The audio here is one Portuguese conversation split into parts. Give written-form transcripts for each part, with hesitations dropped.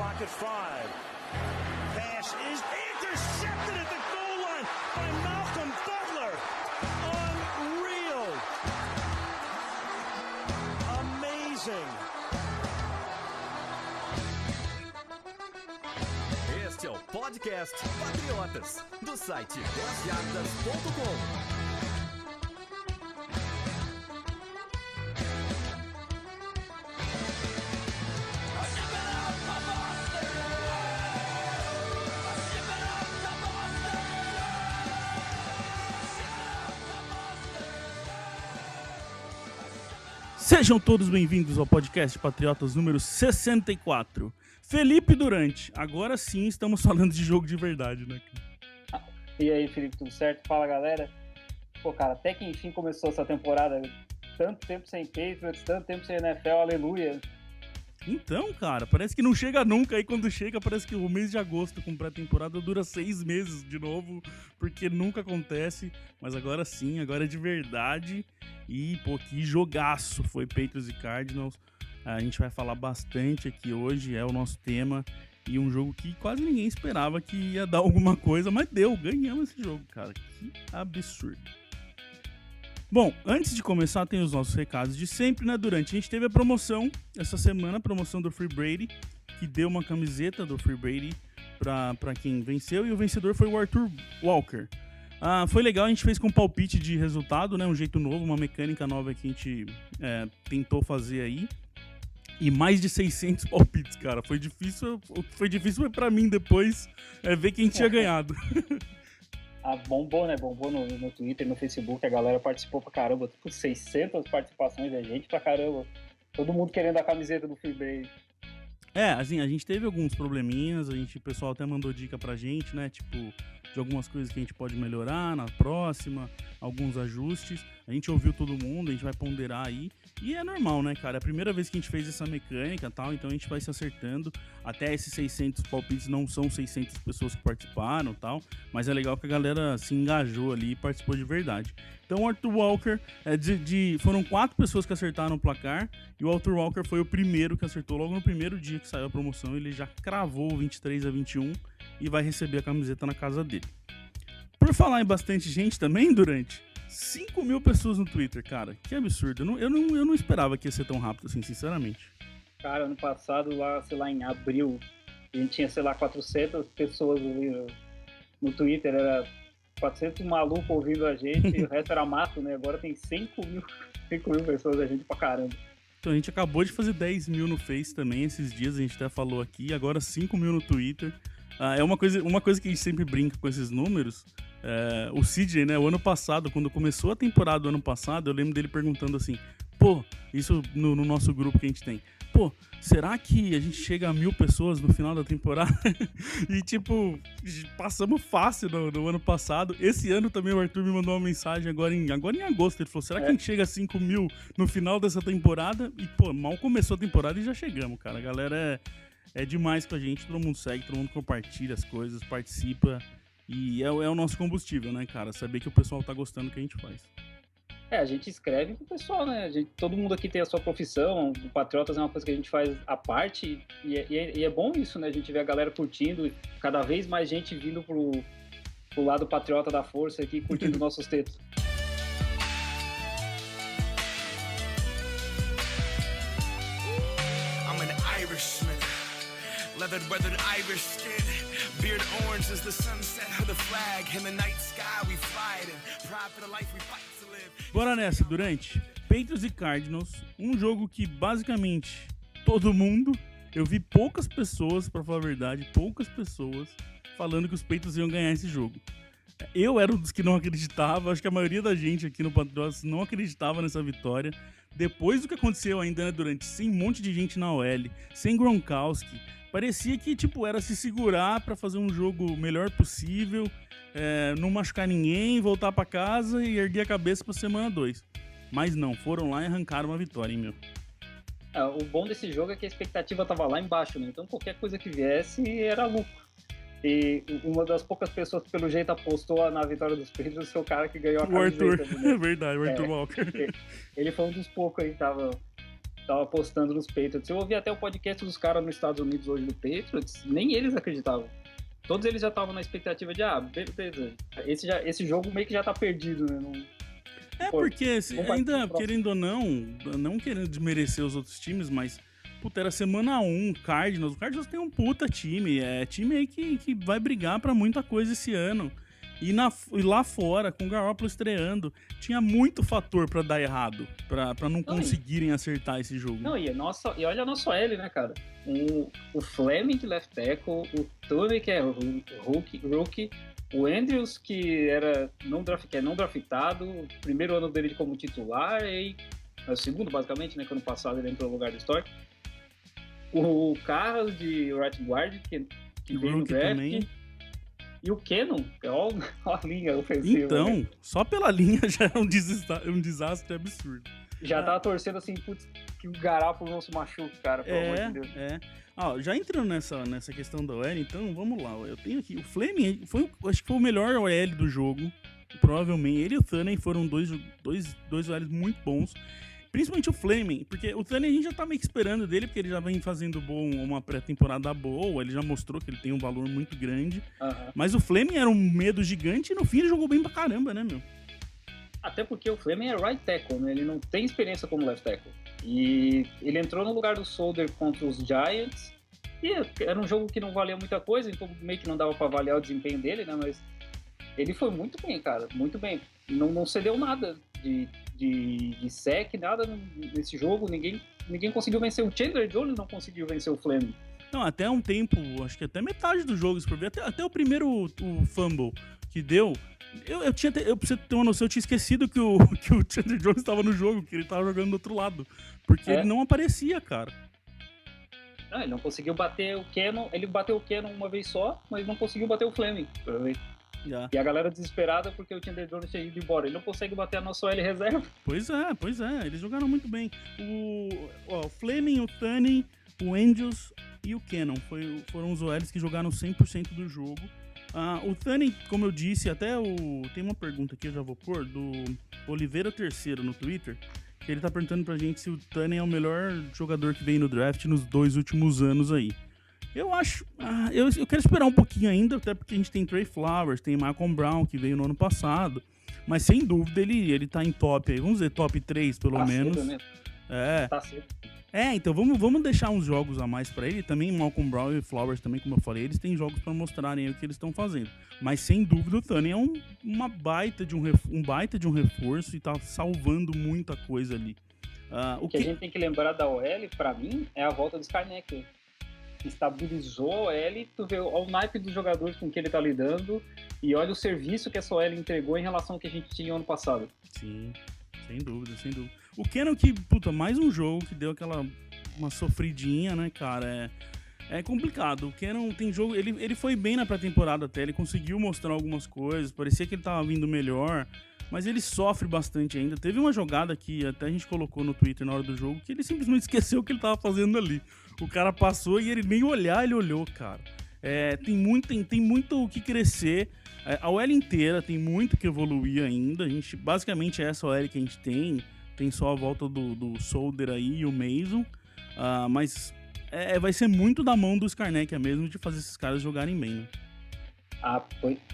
clock at 5. Pass is intercepted at the goal line by Malcolm Butler. Unreal. Amazing. Este é o podcast Patriotas, do site 10yardas.com. Sejam todos bem-vindos ao podcast Patriotas número 64. Felipe Durante, agora sim estamos falando de jogo de verdade, né? E aí, Felipe, tudo certo? Fala, galera. Pô, cara, até que enfim começou essa temporada. Tanto tempo sem Patriots, tanto tempo sem NFL, aleluia. Então, cara, parece que não chega nunca. Aí quando chega, parece que o mês de agosto com pré-temporada dura 6 meses de novo, porque nunca acontece. Mas agora sim, agora é de verdade. E, pô, que jogaço foi Patriots e Cardinals. A gente vai falar bastante aqui hoje, é o nosso tema. E um jogo que quase ninguém esperava que ia dar alguma coisa, mas deu, ganhamos esse jogo, cara. Que absurdo. Bom, antes de começar, tem os nossos recados de sempre, né? Durante a gente teve a promoção essa semana, a promoção do Free Brady, que deu uma camiseta do Free Brady pra quem venceu, e o vencedor foi o Arthur Walker. Foi legal, a gente fez com palpite de resultado, né? Um jeito novo, uma mecânica nova que a gente tentou fazer aí. E mais de 600 palpites, cara. Foi difícil, o que foi difícil foi pra mim depois ver quem tinha ganhado. Bombou, né? Bombou no Twitter, no Facebook, a galera participou pra caramba. Tipo, 600 participações, gente pra caramba. Todo mundo querendo a camiseta do Free Brady. Assim, a gente teve alguns probleminhas, o pessoal até mandou dica pra gente, né? Tipo, de algumas coisas que a gente pode melhorar na próxima, alguns ajustes. A gente ouviu todo mundo, a gente vai ponderar aí. E é normal, né, cara? É a primeira vez que a gente fez essa mecânica e tal, então a gente vai se acertando. Até esses 600 palpites não são 600 pessoas que participaram e tal, mas é legal que a galera se engajou ali e participou de verdade. Então o Arthur Walker, foram 4 pessoas que acertaram o placar, e o Arthur Walker foi o primeiro que acertou. Logo no primeiro dia que saiu a promoção, ele já cravou 23-21 e vai receber a camiseta na casa dele. Por falar em bastante gente também, Durante, 5 mil pessoas no Twitter, cara, que absurdo. Eu não esperava que ia ser tão rápido assim, sinceramente. Cara, ano passado, lá, sei lá, em abril, a gente tinha, sei lá, 400 pessoas ali no Twitter, era 400 malucos ouvindo a gente, e o resto era mato, né? Agora tem 5 mil pessoas, a gente pra caramba. Então a gente acabou de fazer 10 mil no Face também esses dias, a gente até falou aqui, agora 5 mil no Twitter. É uma coisa que a gente sempre brinca com esses números. O CJ, né, o ano passado, quando começou a temporada do ano passado, eu lembro dele perguntando assim, pô, isso no nosso grupo que a gente tem, pô, será que a gente chega a 1.000 pessoas no final da temporada? E tipo, passamos fácil no ano passado. Esse ano também o Arthur me mandou uma mensagem agora em agosto, ele falou, será que a gente chega a 5 mil no final dessa temporada? E pô, mal começou a temporada e já chegamos, cara, a galera é demais com a gente, todo mundo segue, todo mundo compartilha as coisas, participa. E é o nosso combustível, né, cara? Saber que o pessoal tá gostando do que a gente faz. A gente escreve pro pessoal, né? Todo mundo aqui tem a sua profissão, o Patriotas é uma coisa que a gente faz à parte, e é bom isso, né? A gente vê a galera curtindo, cada vez mais gente vindo pro lado patriota da força aqui, curtindo nossos textos. I'm an Irishman, leathered, weathered Irish skin, beard orange as the sunset of the flag, in the night sky we fly it, and pride for the life we fight to live. Bora nessa, Durante. Patriots e Cardinals, um jogo que basicamente todo mundo, eu vi poucas pessoas, pra falar a verdade, poucas pessoas falando que os Patriots iam ganhar esse jogo. Eu era um dos que não acreditava, acho que a maioria da gente aqui no Patriots não acreditava nessa vitória. Depois do que aconteceu ainda, né, Durante, sem um monte de gente na OL, sem Gronkowski, parecia que, tipo, era se segurar pra fazer um jogo melhor possível, não machucar ninguém, voltar pra casa e erguer a cabeça pra semana 2. Mas não, foram lá e arrancaram uma vitória, hein, meu? O bom desse jogo é que a expectativa tava lá embaixo, né? Então qualquer coisa que viesse era lucro. E uma das poucas pessoas que pelo jeito apostou na vitória dos Patriots foi o cara que ganhou a camiseta. O Arthur, é verdade, o Arthur Walker. Ele foi um dos poucos aí que tava apostando nos Patriots. Eu ouvi até o podcast dos caras nos Estados Unidos hoje do Patriots, nem eles acreditavam. Todos eles já estavam na expectativa de, beleza, esse jogo meio que já tá perdido, né? Porque ainda, querendo ou não querendo desmerecer os outros times, mas, puta, era semana 1, Cardinals. O Cardinals tem um puta time, é time aí que vai brigar pra muita coisa esse ano. E lá fora, com o Garoppolo estreando, tinha muito fator pra dar errado, pra não conseguirem acertar esse jogo. Não, e olha a nossa L, né, cara? O Fleming de left tackle, o Tony, que é rookie, o Andrews, que é não draftado, o primeiro ano dele como titular, e é o segundo, basicamente, né, que ano passado ele entrou no lugar do Stork. O Carlos de right guard, que veio no draft. Também. E o Cannon, olha a linha ofensiva. Então, né? Só pela linha já é um desastre absurdo. Já tava torcendo assim, putz, que o Garoppolo não se machuque, cara, pelo amor de Deus. Já entrando nessa questão da OL, então, vamos lá. Eu tenho aqui, o Fleming, acho que foi o melhor OL do jogo, provavelmente. Ele e o Thunen foram dois OLs muito bons. Principalmente o Fleming, porque o Thunen a gente já tá meio que esperando dele, porque ele já vem fazendo uma pré-temporada boa, ele já mostrou que ele tem um valor muito grande. Mas o Fleming era um medo gigante e no fim ele jogou bem pra caramba, né, meu? Até porque o Fleming é right tackle, né? Ele não tem experiência como left tackle. E ele entrou no lugar do Solder contra os Giants, e era um jogo que não valia muita coisa, então meio que não dava pra avaliar o desempenho dele, né? Mas ele foi muito bem, cara, muito bem. Não cedeu nada de sec, nada nesse jogo, ninguém conseguiu vencer. O Chandler Jones não conseguiu vencer o Fleming. Não, até um tempo, acho que até metade do jogo, até o primeiro fumble que deu, pra você ter uma noção, eu tinha esquecido que o Chandler Jones estava no jogo, que ele estava jogando do outro lado, porque ele não aparecia, cara. Não, ele não conseguiu bater o Cannon, ele bateu o Cannon uma vez só, mas não conseguiu bater o Fleming. E a galera desesperada porque o Chandler Jones tinha ido embora. Ele não consegue bater a nossa OL reserva. Pois é. Eles jogaram muito bem. O Fleming, o Thunen, o Andrews e o Cannon foram os OLs que jogaram 100% do jogo. O Thunen, como eu disse, tem uma pergunta aqui, eu já vou pôr, do Oliveira Terceiro no Twitter, que ele tá perguntando pra gente se o Thunen é o melhor jogador que veio no draft nos 2 últimos anos aí. Eu acho... eu quero esperar um pouquinho ainda, até porque a gente tem Trey Flowers, tem Malcolm Brown, que veio no ano passado. Mas, sem dúvida, ele tá em top aí. Vamos dizer, top 3, pelo menos. Cedo, né? Tá cedo. Então vamos deixar uns jogos a mais pra ele. Também Malcolm Brown e Flowers também, como eu falei, eles têm jogos pra mostrarem aí o que eles estão fazendo. Mas, sem dúvida, o Thunen é um baita de um reforço e tá salvando muita coisa ali. O que a gente tem que lembrar da OL, pra mim, é a volta do Scarnecchia. Estabilizou a OL, tu vê o naipe dos jogadores com que ele tá lidando e olha o serviço que essa OL entregou em relação ao que a gente tinha ano passado. Sim, sem dúvida. O Cannon mais um jogo que deu uma sofridinha, né, cara, é complicado. O Cannon tem jogo, ele foi bem na pré-temporada até, ele conseguiu mostrar algumas coisas, parecia que ele tava vindo melhor, mas ele sofre bastante ainda. Teve uma jogada que até a gente colocou no Twitter na hora do jogo, que ele simplesmente esqueceu o que ele tava fazendo ali. O cara passou e ele nem olhar, ele olhou, cara. Tem muito o que crescer. A OL inteira tem muito que evoluir ainda. Basicamente é essa OL que a gente tem. Tem só a volta do Solder aí e o Mason. Mas vai ser muito da mão do Scarnecchia mesmo de fazer esses caras jogarem bem, né?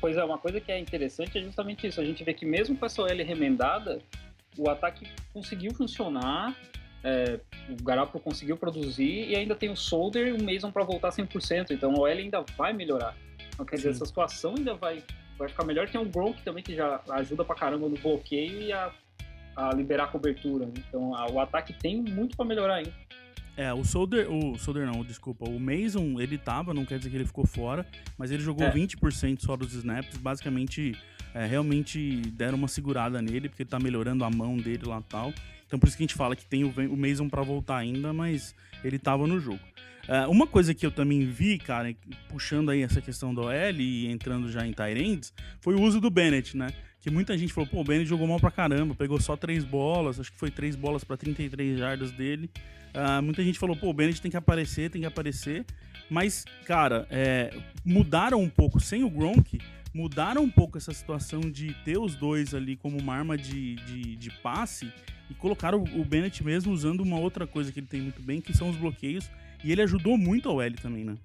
Pois é, uma coisa que é interessante é justamente isso. A gente vê que mesmo com essa OL remendada, o ataque conseguiu funcionar, o Garoppolo conseguiu produzir e ainda tem o Solder e o Mason para voltar 100%, então a OL ainda vai melhorar. Então, quer dizer, essa situação ainda vai ficar melhor. Tem o Gronk também, que já ajuda pra caramba no bloqueio e a liberar a cobertura, né? Então o ataque tem muito para melhorar ainda. O Mason, ele não quer dizer que ele ficou fora, mas ele jogou 20% só dos snaps, basicamente, realmente deram uma segurada nele, porque ele tá melhorando a mão dele lá e tal, então por isso que a gente fala que tem o Mason pra voltar ainda, mas ele tava no jogo. Uma coisa que eu também vi, cara, puxando aí essa questão da OL e entrando já em tight ends, foi o uso do Bennett, né? Que muita gente falou, o Bennett jogou mal pra caramba, pegou só 3 bolas, acho que foi 3 bolas pra 33 jardas dele. Muita gente falou, o Bennett tem que aparecer, mas, cara, mudaram um pouco, sem o Gronk, mudaram um pouco essa situação de ter os dois ali como uma arma de passe, e colocaram o Bennett mesmo usando uma outra coisa que ele tem muito bem, que são os bloqueios, e ele ajudou muito ao L também, né?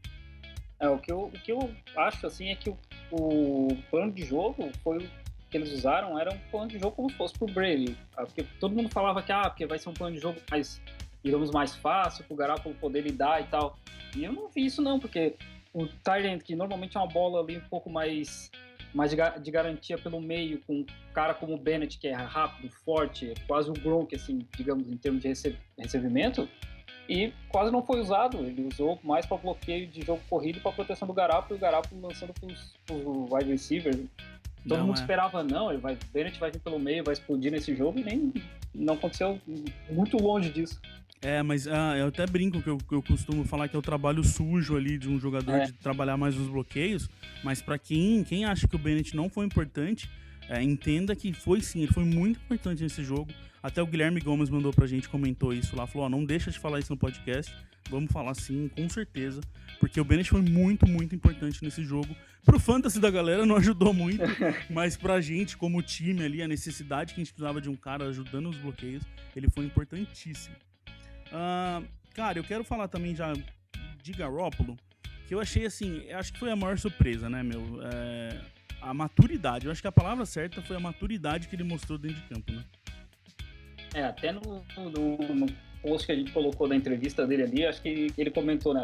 O que eu acho, assim, é que o plano de jogo foi que eles usaram, era um plano de jogo como se fosse pro Brady. Porque todo mundo falava que porque vai ser um plano de jogo mais, digamos, mais fácil, pro Garoppolo poder lidar e tal. E eu não vi isso não, porque o tight end, que normalmente é uma bola ali um pouco mais de garantia pelo meio, com um cara como o Bennett, que é rápido, forte, quase o Gronk, assim, digamos, em termos de recebimento, e quase não foi usado. Ele usou mais para bloqueio de jogo corrido, para proteção do Garoppolo, e o Garoppolo lançando para os wide receivers. Todo mundo esperava, o Bennett vai vir pelo meio, vai explodir nesse jogo, e nem não aconteceu, muito longe disso. Mas eu até brinco que eu costumo falar que é o trabalho sujo ali de um jogador de trabalhar mais os bloqueios, mas pra quem acha que o Bennett não foi importante, entenda que foi sim, ele foi muito importante nesse jogo. Até o Guilherme Gomes mandou pra gente, comentou isso lá, falou, não deixa de falar isso no podcast, vamos falar sim, com certeza, porque o Bennett foi muito, muito importante nesse jogo. Pro fantasy da galera não ajudou muito, mas pra gente, como time ali, a necessidade que a gente precisava de um cara ajudando os bloqueios, ele foi importantíssimo. Cara, eu quero falar também já de Garoppolo, que eu achei assim, acho que foi a maior surpresa, né, a maturidade, eu acho que a palavra certa foi a maturidade que ele mostrou dentro de campo, né? Até no post que a gente colocou da entrevista dele ali, acho que ele comentou, né,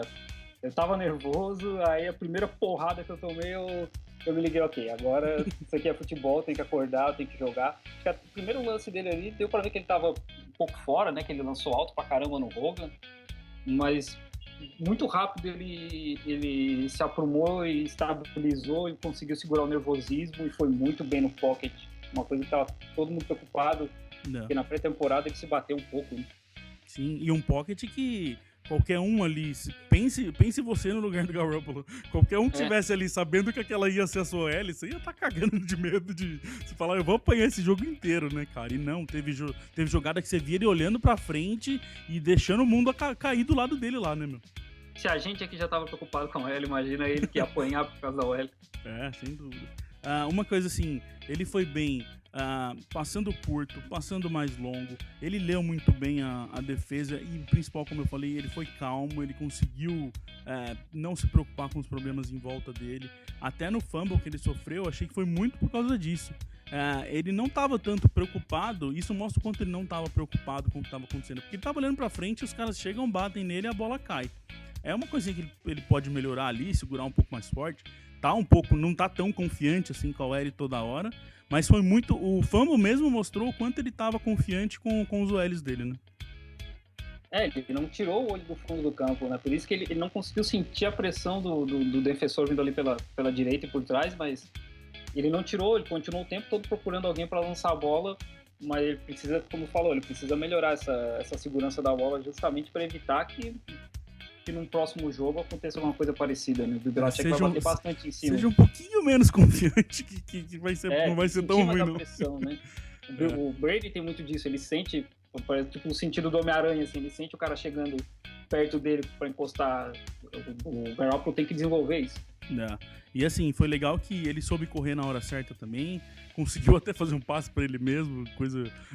eu tava nervoso, aí a primeira porrada que eu tomei, eu me liguei, ok, agora isso aqui é futebol, tem que acordar, tem que jogar. Acho que o primeiro lance dele ali, deu pra ver que ele tava um pouco fora, né, que ele lançou alto pra caramba no Hogan, mas muito rápido ele se aprumou e estabilizou e conseguiu segurar o nervosismo e foi muito bem no pocket, uma coisa que tava todo mundo preocupado, porque na pré-temporada ele se bateu um pouco, né? Sim, e um pocket que qualquer um ali, pense você no lugar do Garoppolo, qualquer um que estivesse ali sabendo que aquela ia ser a sua L, você ia estar cagando de medo de você falar, eu vou apanhar esse jogo inteiro, né, cara? E não, teve jogada que você via ele olhando pra frente e deixando o mundo cair do lado dele lá, né, meu? Se a gente aqui já tava preocupado com a L, imagina ele que ia apanhar por causa da OL. Sem dúvida. Uma coisa assim, ele foi bem passando curto, passando mais longo, ele leu muito bem a defesa e, principal, como eu falei, ele foi calmo, ele conseguiu não se preocupar com os problemas em volta dele. Até no fumble que ele sofreu, achei que foi muito por causa disso. Ele não estava tanto preocupado, isso mostra o quanto ele não estava preocupado com o que estava acontecendo, porque ele estava olhando para frente, os caras chegam, batem nele e a bola cai. É uma coisinha que ele pode melhorar ali, segurar um pouco mais forte. Não tá tão confiante assim com a OL toda hora, mas foi muito. O fumble mesmo mostrou o quanto ele tava confiante com os OLs dele, né? Ele não tirou o olho do fundo do campo, né? Por isso que ele não conseguiu sentir a pressão do defensor vindo ali pela direita e por trás, mas ele não tirou, ele continuou o tempo todo procurando alguém para lançar a bola, mas ele precisa, como falou, ele precisa melhorar essa segurança da bola justamente para evitar que num próximo jogo aconteça alguma coisa parecida, né? O Belichick vai bater bastante em cima. Seja um pouquinho menos confiante que vai ser, não vai ser tão ruim, não. Pressão, né? O Brady tem muito disso, ele sente, tipo, o sentido do Homem-Aranha, assim, ele sente o cara chegando perto dele para encostar. O Garoppolo tem que desenvolver isso. E assim, foi legal que ele soube correr na hora certa também, conseguiu até fazer um passe pra ele mesmo,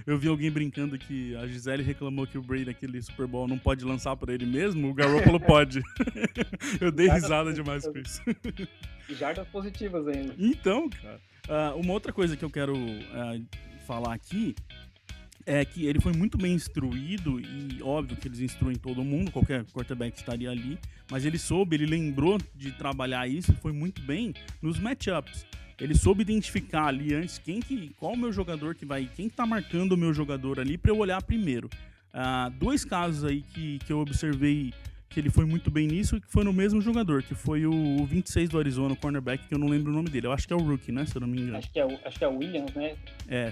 eu vi alguém brincando que a Gisele reclamou que o Brady naquele Super Bowl não pode lançar pra ele mesmo, o Garoppolo pode. Eu dei risada demais com isso. Jardas positivas ainda. Então, cara, uma outra coisa que eu quero falar aqui é que ele foi muito bem instruído, e óbvio que eles instruem todo mundo, qualquer quarterback estaria ali, mas ele lembrou de trabalhar isso, e foi muito bem nos matchups. Ele soube identificar ali antes qual o meu jogador que vai, quem tá marcando o meu jogador ali para eu olhar primeiro. Dois casos aí que eu observei que ele foi muito bem nisso, que foi no mesmo jogador, que foi o 26 do Arizona, o cornerback, que eu não lembro o nome dele. Eu acho que é o rookie, né? Se eu não me engano. Acho que é o Williams, né?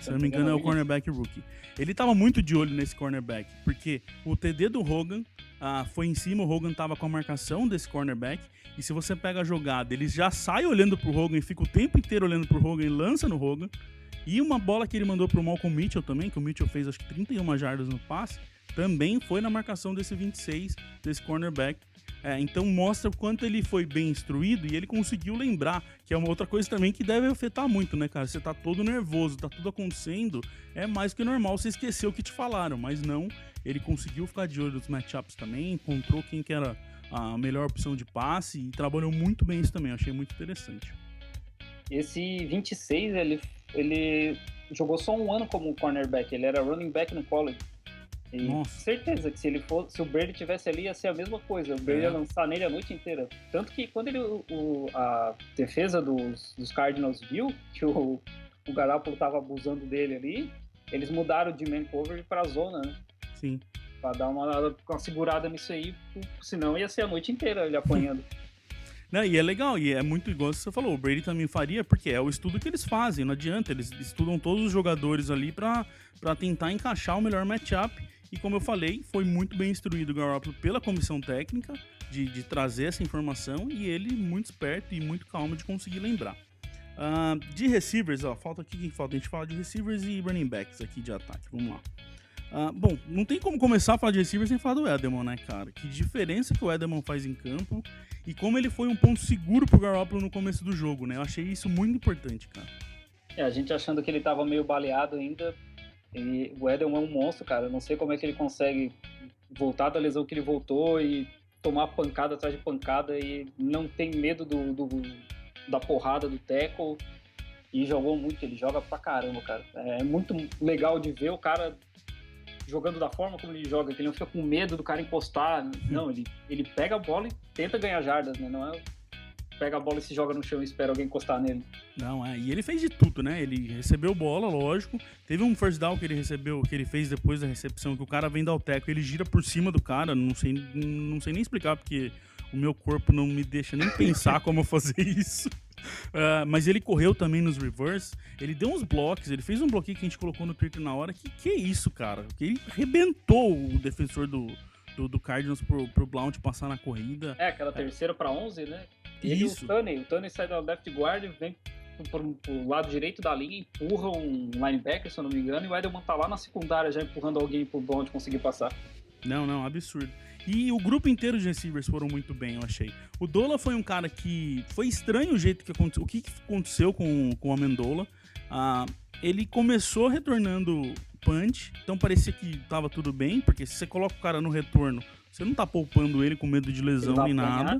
Se eu não me engano é o cornerback rookie. Ele tava muito de olho nesse cornerback, porque o TD do Hogan foi em cima, o Hogan tava com a marcação desse cornerback, e se você pega a jogada, ele já sai olhando pro Hogan e fica o tempo inteiro olhando pro Hogan e lança no Hogan. E uma bola que ele mandou pro Malcolm Mitchell também, que o Mitchell fez acho que 31 jardas no passe, também foi na marcação desse 26, desse cornerback. Então mostra o quanto ele foi bem instruído e ele conseguiu lembrar, que é uma outra coisa também que deve afetar muito, né, cara? Você tá todo nervoso, tá tudo acontecendo, é mais que normal você esquecer o que te falaram, mas não, ele conseguiu ficar de olho nos matchups também, encontrou quem que era a melhor opção de passe e trabalhou muito bem isso também, eu achei muito interessante. Esse 26, ele jogou só um ano como cornerback, ele era running back no college. E Nossa. certeza que se o Brady tivesse ali, ia ser a mesma coisa. O Brady ia lançar nele a noite inteira. Tanto que quando a defesa dos Cardinals viu que o Garoppolo tava abusando dele ali, eles mudaram de man coverage pra zona, né? Sim. Pra dar uma segurada nisso aí, senão ia ser a noite inteira ele apanhando. Não, e é legal, e é muito igual você falou, o Brady também faria, porque é o estudo que eles fazem, não adianta, eles estudam todos os jogadores ali pra tentar encaixar o melhor matchup, e como eu falei, foi muito bem instruído o Garoppolo pela comissão técnica de trazer essa informação, e ele muito esperto e muito calmo de conseguir lembrar. De receivers, falta aqui, quem falta? A gente fala de receivers e running backs aqui de ataque, vamos lá. Bom, não tem como começar a falar de receivers sem falar do Edelman, né, cara? Que diferença que o Edelman faz em campo e como ele foi um ponto seguro pro Garoppolo no começo do jogo, né? Eu achei isso muito importante, cara. A gente achando que ele tava meio baleado ainda, e o Edelman é um monstro, cara. Eu não sei como é que ele consegue voltar da lesão que ele voltou e tomar pancada atrás de pancada e não tem medo da porrada do tackle. E jogou muito, ele joga pra caramba, cara. É muito legal de ver o cara jogando da forma como ele joga, que ele não fica com medo do cara encostar. Não, ele pega a bola e tenta ganhar jardas, né? Não é pega a bola e se joga no chão e espera alguém encostar nele. Não, e ele fez de tudo, né? Ele recebeu bola, lógico. Teve um first down que ele recebeu, que ele fez depois da recepção, que o cara vem dar o teco, ele gira por cima do cara, não sei nem explicar, porque o meu corpo não me deixa nem pensar como fazer isso. Mas ele correu também nos reverse, ele deu uns blocos, ele fez um bloqueio que a gente colocou no Twitter na hora, que é isso, cara? Que ele arrebentou o defensor do Cardinals pro Blount passar na corrida. Aquela terceira pra 11, né? Ele Isso. O Tunney sai da left guard, vem pro lado direito da linha, empurra um linebacker, se eu não me engano, e o Edelman tá lá na secundária já empurrando alguém pro Blount conseguir passar. Não, absurdo. E o grupo inteiro de receivers foram muito bem, eu achei. O Dola foi um cara que... Foi estranho o jeito que aconteceu. O que aconteceu com o Amendola. Ele começou retornando punch, então parecia que tava tudo bem, porque se você coloca o cara no retorno, você não tá poupando ele com medo de lesão nem nada.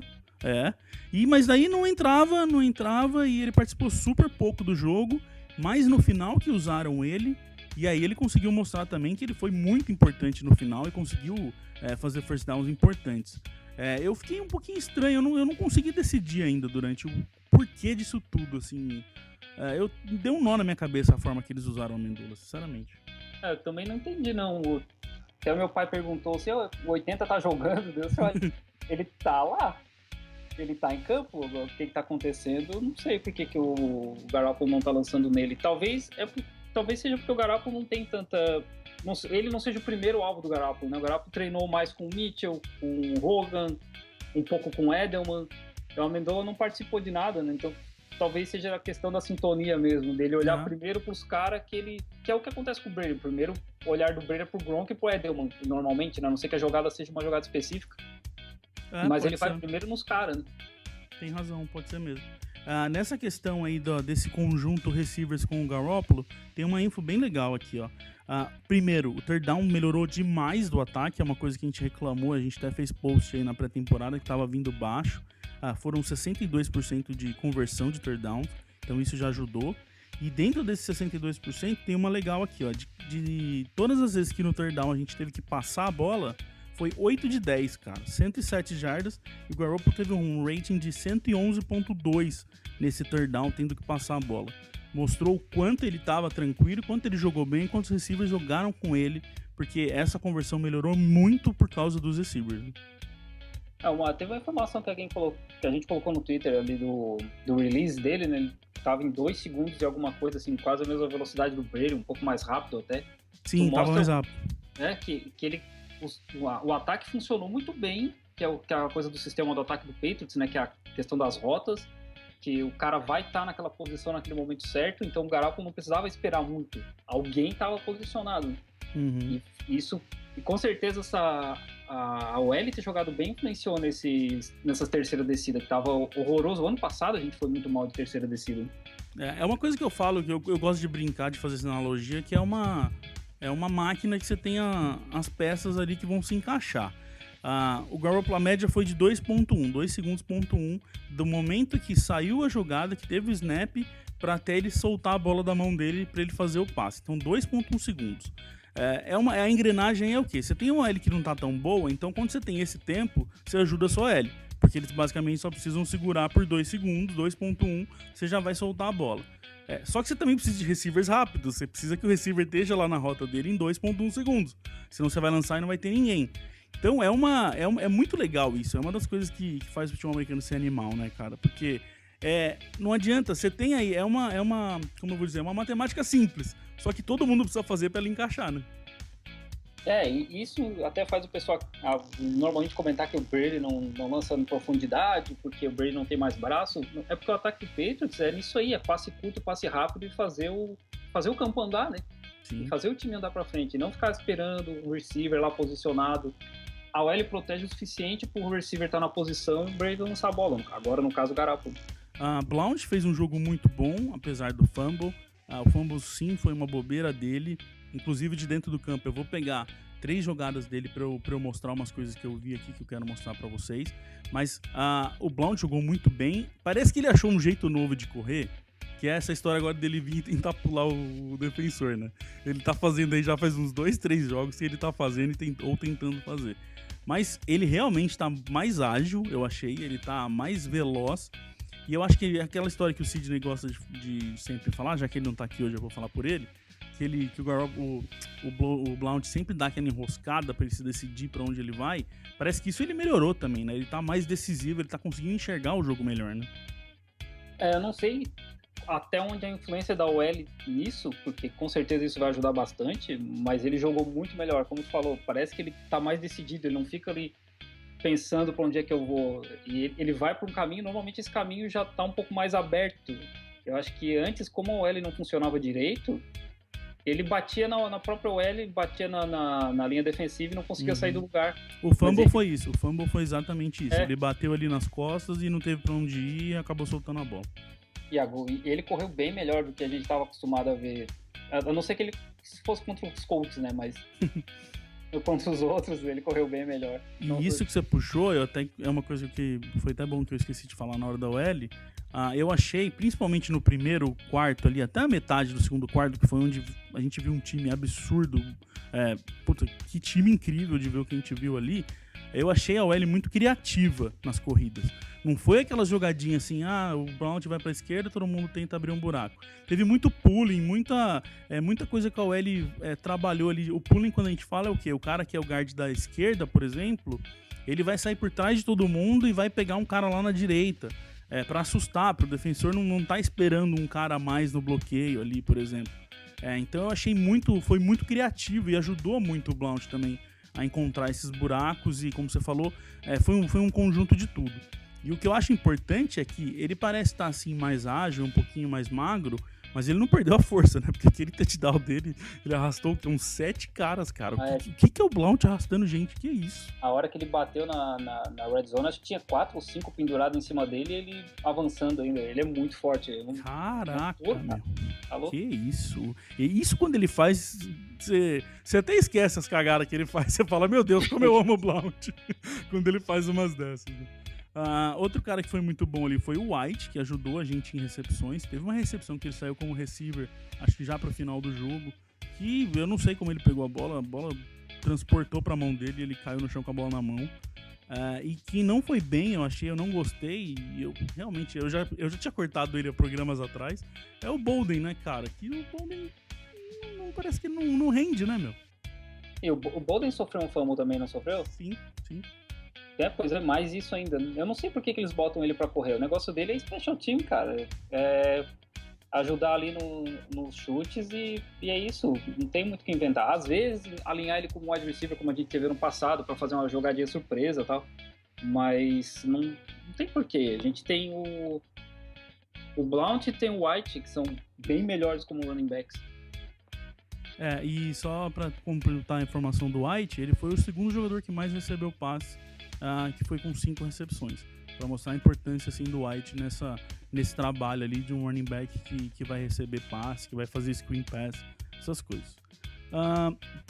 Mas daí não entrava, e ele participou super pouco do jogo, mas no final que usaram ele, e aí ele conseguiu mostrar também que ele foi muito importante no final e conseguiu fazer first downs importantes. Eu fiquei um pouquinho estranho, eu não consegui decidir ainda durante o porquê disso tudo, assim. Eu deu um nó na minha cabeça a forma que eles usaram o Amendola, sinceramente. Eu também não entendi, não. Até o meu pai perguntou se o 80 tá jogando, Deus, ele tá lá. Ele tá em campo, o que tá acontecendo, eu não sei por que o Garoppolo não tá lançando nele. Talvez seja porque o Garoppolo não tem tanta... ele não seja o primeiro alvo do Garoppolo, né? O Garoppolo treinou mais com o Mitchell, com o Hogan, um pouco com o Edelman. Então, o Amendola não participou de nada, né? Então, talvez seja a questão da sintonia mesmo, dele olhar primeiro pros caras que é o que acontece com o Brady. O primeiro olhar do Brady é pro Gronk e pro Edelman, normalmente, né? A não ser que a jogada seja uma jogada específica. Mas ele vai primeiro nos caras, né? Tem razão, pode ser mesmo. Nessa questão aí desse conjunto receivers com o Garoppolo, tem uma info bem legal aqui, ó. Primeiro, o third down melhorou demais do ataque, é uma coisa que a gente reclamou, a gente até fez post aí na pré-temporada que tava vindo baixo. Foram 62% de conversão de third down, então isso já ajudou. E dentro desses 62% tem uma legal aqui, ó, de todas as vezes que no third down a gente teve que passar a bola, foi 8 de 10, cara, 107 jardas, e o Garoppolo teve um rating de 111.2 nesse third down, tendo que passar a bola. Mostrou o quanto ele estava tranquilo, quanto ele jogou bem, quantos receivers jogaram com ele, porque essa conversão melhorou muito por causa dos receivers. Teve uma informação que a gente colocou no Twitter ali do release dele, né? Ele estava em 2 segundos e alguma coisa, assim, quase a mesma velocidade do Brady, um pouco mais rápido até. Sim, estava mais rápido. O ataque funcionou muito bem, que é a coisa do sistema do ataque do Patriots, né? Que é a questão das rotas, que o cara vai estar naquela posição naquele momento certo, então o Garoppolo não precisava esperar muito. Alguém estava posicionado. Uhum. E isso, e com certeza a OL ter jogado bem influenciou nessas terceiras descidas, que tava horroroso. O ano passado a gente foi muito mal de terceira descida. É uma coisa que eu falo, que eu gosto de brincar, de fazer essa analogia, que é uma máquina que você tem as peças ali que vão se encaixar. O Garoppolo, a média foi de 2.1, 2 segundos.1, do momento que saiu a jogada, que teve o snap, para até ele soltar a bola da mão dele para ele fazer o passe. Então 2.1 segundos. A engrenagem é o quê? Você tem uma L que não tá tão boa, então quando você tem esse tempo, você ajuda a sua L. Porque eles basicamente só precisam segurar por 2 segundos, 2.1, você já vai soltar a bola. Só que você também precisa de receivers rápidos, você precisa que o receiver esteja lá na rota dele em 2.1 segundos. Senão você vai lançar e não vai ter ninguém. Então é muito legal isso, é uma das coisas que faz o futebol americano ser animal, né, cara? Porque não adianta, você tem aí, como eu vou dizer, uma matemática simples, só que todo mundo precisa fazer para ela encaixar, né? E isso até faz o pessoal normalmente comentar que o Brady não lança em profundidade, porque o Brady não tem mais braço. É porque o ataque do Patriots é nisso aí, é passe curto, passe rápido e fazer o campo andar, né? Sim. E fazer o time andar pra frente, e não ficar esperando o receiver lá posicionado. A OL protege o suficiente pro receiver estar na posição e o Brady lançar a bola. Agora, no caso, o Garoppolo. Blount fez um jogo muito bom, apesar do fumble. O fumble, sim, foi uma bobeira dele. Inclusive, de dentro do campo, eu vou pegar 3 jogadas dele pra eu mostrar umas coisas que eu vi aqui que eu quero mostrar pra vocês. Mas o Blount jogou muito bem. Parece que ele achou um jeito novo de correr, que é essa história agora dele vir e tentar pular o defensor, né? Ele tá fazendo aí já faz uns 2, 3 jogos que ele tá fazendo ou tentando fazer. Mas ele realmente tá mais ágil, eu achei. Ele tá mais veloz. E eu acho que aquela história que o Sidney gosta de sempre falar, já que ele não tá aqui hoje, eu vou falar por ele, que o Blount sempre dá aquela enroscada pra ele se decidir pra onde ele vai. Parece que isso ele melhorou também, né? Ele tá mais decisivo, ele tá conseguindo enxergar o jogo melhor, né? Eu não sei até onde a influência da OL nisso, porque com certeza isso vai ajudar bastante, mas ele jogou muito melhor, como você falou, parece que ele tá mais decidido, ele não fica ali pensando pra onde é que eu vou, e ele vai pra um caminho, normalmente esse caminho já tá um pouco mais aberto. Eu acho que antes, como a OL não funcionava direito, ele batia na própria OL, batia na linha defensiva e não conseguia sair do lugar. O fumble foi isso, o fumble foi exatamente isso. Ele bateu ali nas costas e não teve pra onde ir e acabou soltando a bola. E ele correu bem melhor do que a gente estava acostumado a ver. A não ser que ele fosse contra os Colts, né? Mas contra os outros, ele correu bem melhor. Então, isso que você puxou, é uma coisa que foi até bom que eu esqueci de falar na hora da OL. Eu achei, principalmente no primeiro quarto ali, até a metade do segundo quarto, que foi onde a gente viu um time absurdo. Que time incrível de ver o que a gente viu ali. Eu achei a OL muito criativa nas corridas. Não foi aquelas jogadinhas assim, o Blount vai pra esquerda, todo mundo tenta abrir um buraco. Teve muito pulling, muita coisa que a OL trabalhou ali. O pulling, quando a gente fala, é o quê? O cara que é o guard da esquerda, por exemplo, ele vai sair por trás de todo mundo e vai pegar um cara lá na direita. Pra assustar, pro defensor não tá esperando um cara a mais no bloqueio ali, por exemplo. Então eu achei foi muito criativo e ajudou muito o Blount também a encontrar esses buracos e, como você falou, foi um conjunto de tudo. E o que eu acho importante é que ele parece estar assim mais ágil, um pouquinho mais magro, mas ele não perdeu a força, né? Porque aquele touchdown dele, ele arrastou uns 7 caras, cara. O que é o Blount arrastando gente? Que é isso? A hora que ele bateu na red zone, acho que tinha 4 ou 5 pendurados em cima dele e ele avançando ainda. Ele é muito forte. Caraca, meu. Alô? Que isso? E isso quando ele faz... Você até esquece as cagadas que ele faz. Você fala, meu Deus, como eu amo o Blount. Quando ele faz umas dessas, né? Outro cara que foi muito bom ali foi o White, que ajudou a gente em recepções. Teve uma recepção que ele saiu como receiver, acho que já pro final do jogo, que eu não sei como ele pegou a bola transportou pra mão dele e ele caiu no chão com a bola na mão. E que não foi bem, eu não gostei, e eu já tinha cortado ele há programas atrás, é o Bolden, né, cara? Que o Bolden parece que não rende, né, meu? E o Bolden sofreu um fumble também, não sofreu? Sim. Pois é, mais isso ainda. Eu não sei por que eles botam ele pra correr. O negócio dele é special team, cara. Ajudar ali nos chutes e é isso. Não tem muito o que inventar. Às vezes, alinhar ele como wide receiver, como a gente teve no passado, pra fazer uma jogadinha surpresa e tal. Mas não tem porquê. A gente tem o Blount e tem o White, que são bem melhores como running backs. E só pra completar a informação do White, ele foi o segundo jogador que mais recebeu passe, que foi com 5 recepções. Pra mostrar a importância assim, do White nesse trabalho ali de um running back que vai receber passe, que vai fazer screen pass, essas coisas.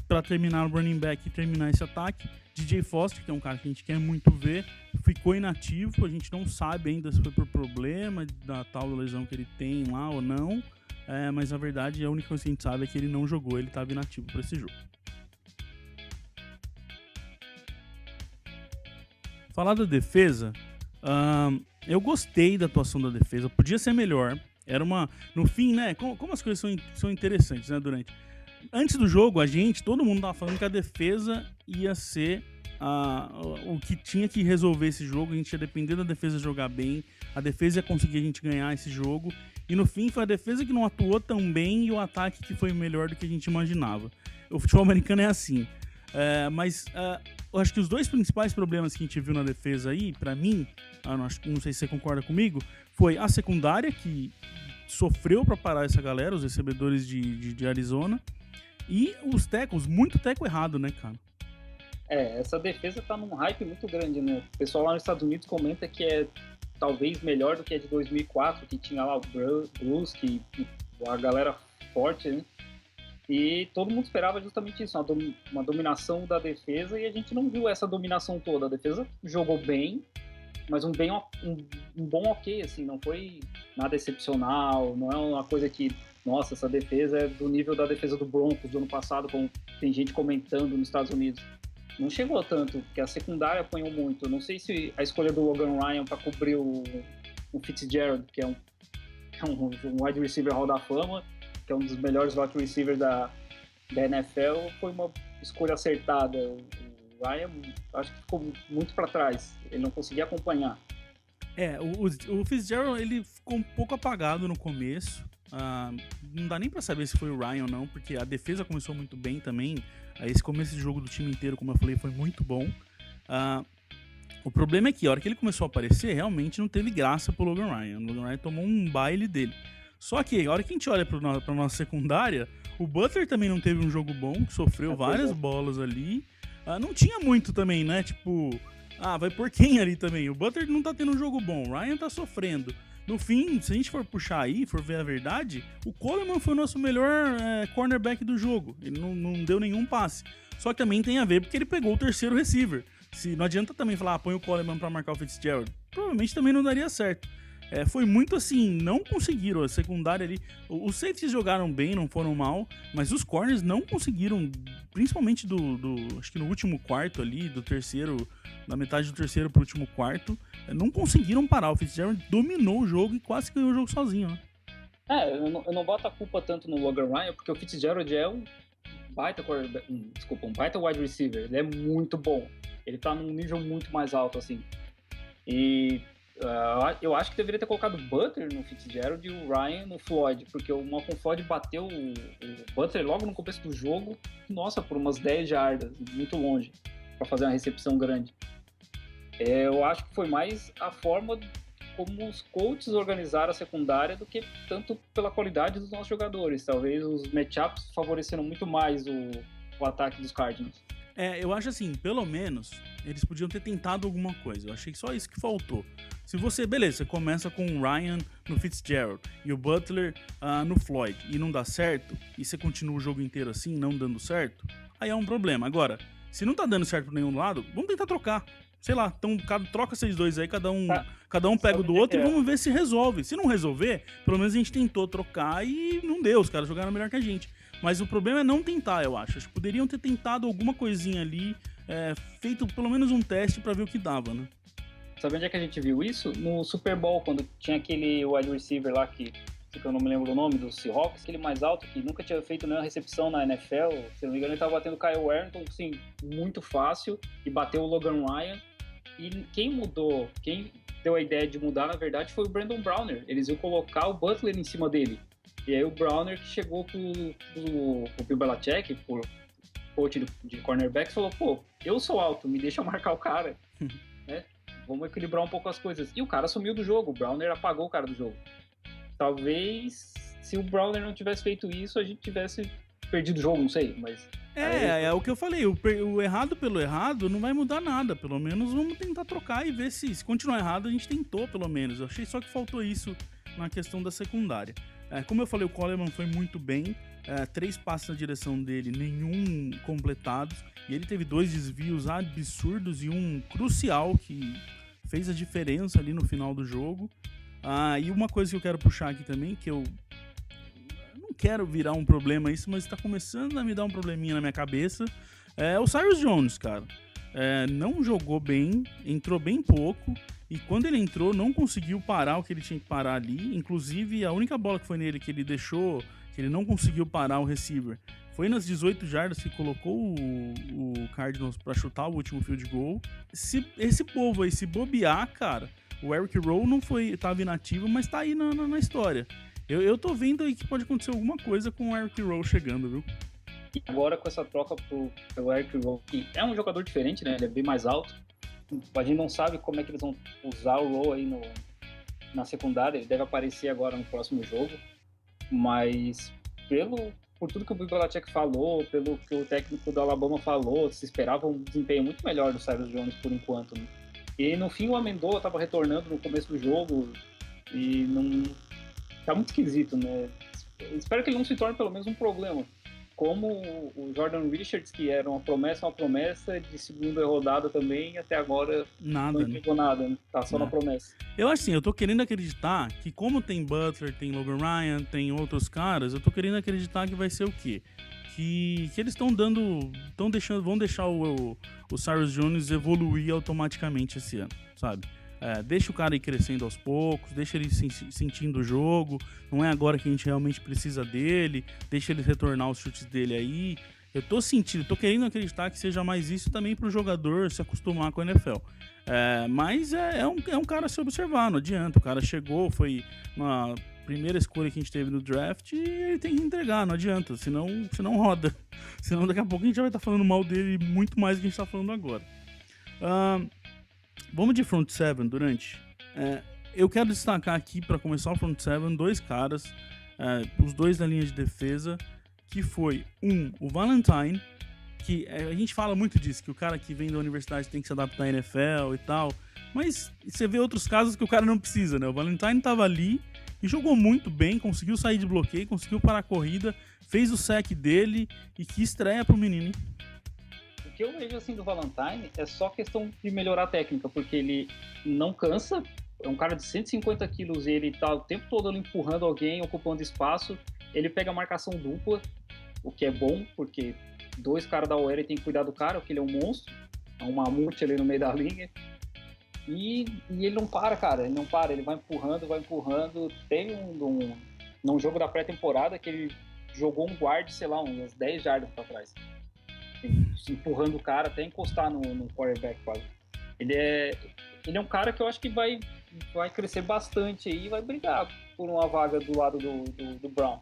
Pra terminar o running back e terminar esse ataque, DJ Foster, que é um cara que a gente quer muito ver, ficou inativo. A gente não sabe ainda se foi por problema da tal lesão que ele tem lá ou não. Mas na verdade a única coisa que a gente sabe é que ele não jogou, ele estava inativo para esse jogo. Falar da defesa, eu gostei da atuação da defesa, podia ser melhor. No fim, né? Como as coisas são interessantes, né? Antes do jogo, todo mundo tava falando que a defesa ia ser o que tinha que resolver esse jogo. A gente ia depender da defesa jogar bem, a defesa ia conseguir a gente ganhar esse jogo. E no fim foi a defesa que não atuou tão bem e o ataque que foi melhor do que a gente imaginava. O futebol americano é assim. Mas eu acho que os dois principais problemas que a gente viu na defesa aí, pra mim, não sei se você concorda comigo, foi a secundária, que sofreu pra parar essa galera, os recebedores de Arizona, e os tackles, muito tackle errado, né, cara? Essa defesa tá num hype muito grande, né? O pessoal lá nos Estados Unidos comenta que é talvez melhor do que a de 2004, que tinha lá o Bruce, a galera forte, né? E todo mundo esperava justamente isso, uma dominação da defesa, e a gente não viu essa dominação toda. A defesa jogou bem, mas um bom ok, assim, não foi nada excepcional, não é uma coisa que, nossa, essa defesa é do nível da defesa do Broncos do ano passado, como tem gente comentando nos Estados Unidos. Não chegou tanto, porque a secundária apanhou muito. Não sei se a escolha do Logan Ryan para cobrir o Fitzgerald, que é um wide receiver Hall da Fama, que é um dos melhores wide receivers da NFL, foi uma escolha acertada. O Ryan, acho que ficou muito para trás. Ele não conseguia acompanhar. O Fitzgerald, ele ficou um pouco apagado no começo. Não dá nem pra saber se foi o Ryan ou não, porque a defesa começou muito bem também. Esse começo de jogo do time inteiro, como eu falei, foi muito bom. O problema é que a hora que ele começou a aparecer, realmente não teve graça pro Logan Ryan. O Logan Ryan tomou um baile dele. Só que a hora que a gente olha pra nossa secundária, o Butler também não teve um jogo bom, sofreu várias bolas ali. Não tinha muito também, né? Tipo, vai por quem ali também? O Butler não tá tendo um jogo bom, o Ryan tá sofrendo. No fim, se a gente for puxar aí, for ver a verdade, o Coleman foi o nosso melhor cornerback do jogo. Ele não deu nenhum passe. Só que também tem a ver porque ele pegou o terceiro receiver. Não adianta também falar, põe o Coleman pra marcar o Fitzgerald. Provavelmente também não daria certo. Foi muito assim, não conseguiram. A secundária ali, os safeties jogaram bem, não foram mal, mas os corners não conseguiram, principalmente acho que no último quarto ali, da metade do terceiro pro último quarto, não conseguiram parar. O Fitzgerald dominou o jogo e quase ganhou o jogo sozinho, né? Eu não boto a culpa tanto no Logan Ryan, porque o Fitzgerald é um baita wide receiver. Ele é muito bom. Ele tá num nível muito mais alto, assim. E eu acho que deveria ter colocado o Butler no Fitzgerald e o Ryan no Floyd, porque o Malcolm Floyd bateu o Butler logo no começo do jogo, por umas 10 jardas, muito longe, para fazer uma recepção grande. Eu acho que foi mais a forma como os coaches organizaram a secundária do que tanto pela qualidade dos nossos jogadores. Talvez os matchups favoreceram muito mais o ataque dos Cardinals. Eu acho assim, pelo menos, eles podiam ter tentado alguma coisa. Eu achei que só isso que faltou. Se você começa com o Ryan no Fitzgerald e o Butler no Floyd e não dá certo, e você continua o jogo inteiro assim, não dando certo, aí é um problema. Agora, se não tá dando certo por nenhum lado, vamos tentar trocar. Sei lá, então troca vocês dois aí, cada um pega o do outro e vamos ver se resolve. Se não resolver, pelo menos a gente tentou trocar e não deu, os caras jogaram melhor que a gente. Mas o problema é não tentar, eu acho. Acho que poderiam ter tentado alguma coisinha ali, feito pelo menos um teste pra ver o que dava, né? Sabe onde é que a gente viu isso? No Super Bowl, quando tinha aquele wide receiver lá que eu não me lembro o nome, do Seahawks, aquele mais alto, que nunca tinha feito nenhuma recepção na NFL. Se não me engano, ele tava batendo o Kyle Warrington, assim, muito fácil, e bateu o Logan Ryan. E quem deu a ideia de mudar, na verdade, foi o Brandon Browner. Eles iam colocar o Butler em cima dele. E aí o Browner, que chegou pro Bill Belichick, por coach de cornerback, falou, eu sou alto, me deixa marcar o cara. Né? Vamos equilibrar um pouco as coisas. E o cara sumiu do jogo, o Browner apagou o cara do jogo. Talvez, se o Browner não tivesse feito isso, a gente tivesse perdido o jogo, não sei, mas... É o que eu falei, o errado pelo errado não vai mudar nada, pelo menos vamos tentar trocar e ver se continuar errado a gente tentou, pelo menos. Eu achei só que faltou isso na questão da secundária. Como eu falei, o Coleman foi muito bem, 3 passes na direção dele, nenhum completados, e ele teve 2 desvios absurdos e um crucial que fez a diferença ali no final do jogo. E uma coisa que eu quero puxar aqui também, que eu não quero virar um problema isso, mas tá começando a me dar um probleminha na minha cabeça, é o Cyrus Jones, cara. Não jogou bem, entrou bem pouco, e quando ele entrou não conseguiu parar o que ele tinha que parar ali. Inclusive a única bola que foi nele que ele deixou, que ele não conseguiu parar o receiver, foi nas 18 jardas que colocou o Cardinals pra chutar o último field goal. Se esse povo aí se bobear, cara, o Eric Rowe tava inativo, mas tá aí na história. Eu tô vendo aí que pode acontecer alguma coisa com o Eric Rowe chegando, viu? E agora com essa troca pelo Eric Rowe, que é um jogador diferente, né? Ele é bem mais alto. A gente não sabe como é que eles vão usar o Rowe aí na secundária. Ele deve aparecer agora no próximo jogo. Mas por tudo que o Bill Belichick falou, pelo que o técnico do Alabama falou, se esperava um desempenho muito melhor do Cyrus Jones por enquanto, né? E no fim o Amendola estava retornando no começo do jogo e não... Tá muito esquisito, né? Espero que ele não se torne pelo menos um problema. Como o Jordan Richards, que era uma promessa de segunda rodada também, até agora Nada, não entregou nada, né? Tá só na promessa. Eu acho assim, eu tô querendo acreditar que como tem Butler, tem Logan Ryan, tem outros caras, eu tô querendo acreditar que vai ser o quê? Que eles vão deixar o Cyrus Jones evoluir automaticamente esse ano, sabe? Deixa o cara ir crescendo aos poucos, deixa ele sentindo o jogo, não é agora que a gente realmente precisa dele, deixa ele retornar os chutes dele aí. Eu tô querendo acreditar que seja mais isso também pro jogador se acostumar com a NFL. Mas é um cara a se observar, não adianta. O cara chegou, foi uma primeira escolha que a gente teve no draft e ele tem que entregar, não adianta, senão roda. Senão daqui a pouco a gente já vai estar falando mal dele muito mais do que a gente tá falando agora. Vamos de front seven, Durante. Eu quero destacar aqui, para começar o front seven, 2 caras, os 2 da linha de defesa, que foi o Valentine, que a gente fala muito disso, que o cara que vem da universidade tem que se adaptar à NFL e tal, mas você vê outros casos que o cara não precisa, né? O Valentine tava ali e jogou muito bem, conseguiu sair de bloqueio, conseguiu parar a corrida, fez o sack dele, e que estreia pro menino, hein? O que eu vejo assim do Valentine é só questão de melhorar a técnica, porque ele não cansa, é um cara de 150 quilos e ele tá o tempo todo ali empurrando alguém, ocupando espaço, ele pega a marcação dupla, o que é bom, porque 2 caras da OL tem que cuidar do cara, porque ele é um monstro, é um mamute ali no meio da linha, e ele não para, cara, ele não para, ele vai empurrando. Teve num jogo da pré-temporada que ele jogou um guard, sei lá, umas 10 jardas pra trás, empurrando o cara até encostar no quarterback quase. Ele é um cara que eu acho que vai crescer bastante aí e vai brigar por uma vaga do lado do Brown.